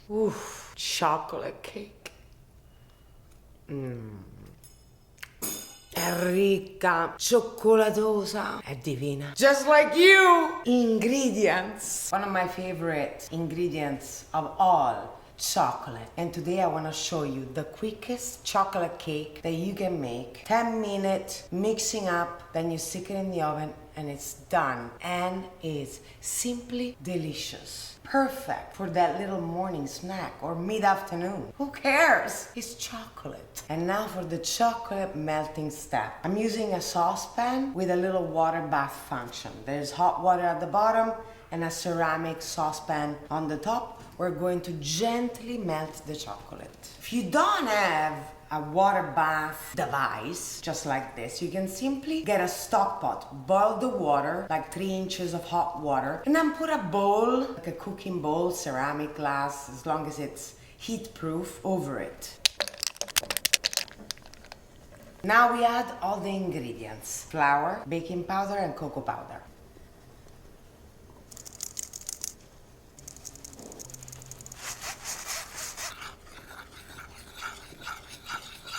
Oof, chocolate cake. È ricca, cioccolatosa, è divina. Just like you! Ingredients. One of my favorite ingredients of all, chocolate. And today I want to show you the quickest chocolate cake that you can make. 10 minutes mixing up, then you stick it in the oven and it's done. And it's simply delicious. Perfect for that little morning snack or mid-afternoon. Who cares? It's chocolate. And now for the chocolate melting step. I'm using a saucepan with a little water bath function. There's hot water at the bottom and a ceramic saucepan on the top. We're going to gently melt the chocolate. If you don't have a water bath device, just like this, you can simply get a stock pot, boil the water, like 3 inches of hot water, and then put a bowl, like a cooking bowl, ceramic glass, as long as it's heat proof, over it. Now we add all the ingredients: flour, baking powder, and cocoa powder.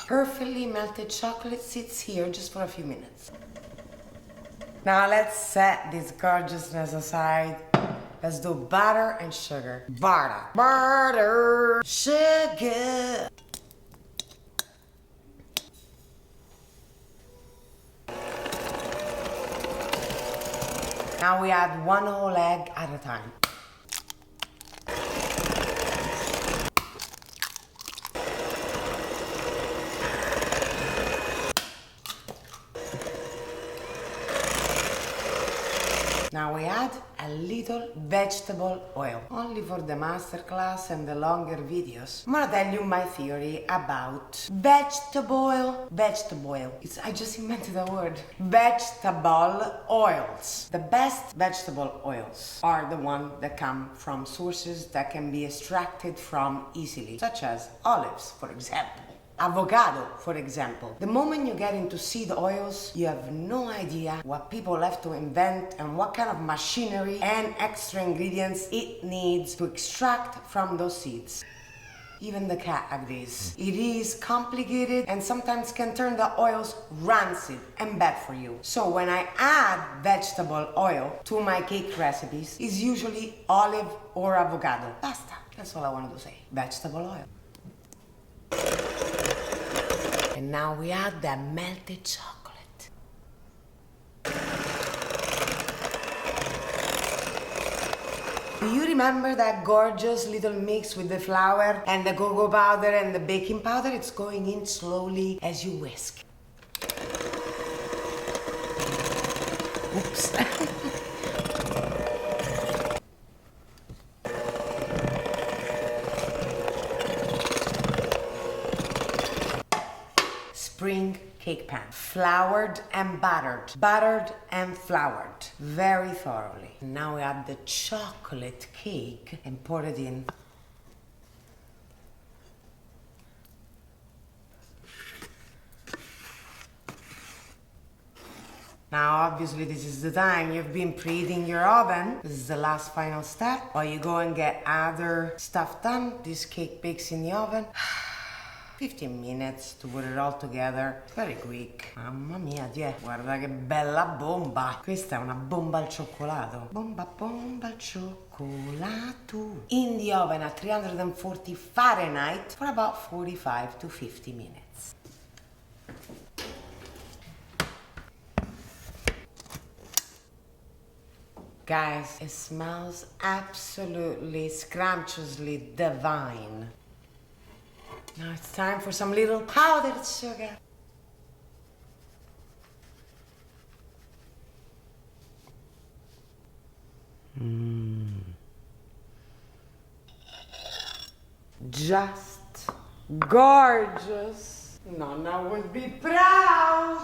Perfectly melted chocolate sits here just for a few minutes. Now let's set this gorgeousness aside. Let's do butter and sugar. Butter, sugar. Now we add 1 whole egg at a time. Now we add a little vegetable oil. Only for the masterclass and the longer videos, I'm gonna tell you my theory about vegetable oil. Vegetable oil. I just invented a word. Vegetable oils. The best vegetable oils are the ones that come from sources that can be extracted from easily, such as olives, for example. Avocado, for example. The moment you get into seed oils, you have no idea what people have to invent and what kind of machinery and extra ingredients it needs to extract from those seeds. Even the cat agrees. It is complicated and sometimes can turn the oils rancid and bad for you. So when I add vegetable oil to my cake recipes, it's usually olive or avocado. Basta. That's all I wanted to say. Vegetable oil. And now we add the melted chocolate. Do you remember that gorgeous little mix with the flour and the cocoa powder and the baking powder? It's going in slowly as you whisk. Oops. Spring cake pan, floured and buttered, buttered and floured, very thoroughly. Now we add the chocolate cake and pour it in. Now obviously this is the time you've been preheating your oven. This is the last final step. While you go and get other stuff done, this cake bakes in the oven. 15 minutes to put it all together. Very quick. Mamma mia, guarda che bella bomba. Questa è una bomba al cioccolato. Bomba al cioccolato. In the oven at 340 Fahrenheit for about 45 to 50 minutes. Guys, it smells absolutely scrumptiously divine. Now it's time for some little powdered sugar. Just gorgeous. Nonna would be proud.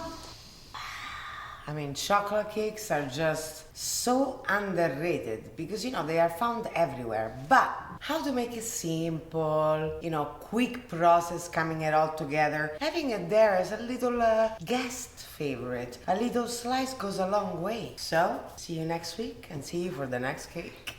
I mean, chocolate cakes are just so underrated because, they are found everywhere. But how to make it simple, quick process coming it all together. Having it there as a little guest favorite. A little slice goes a long way. So, see you next week and see you for the next cake.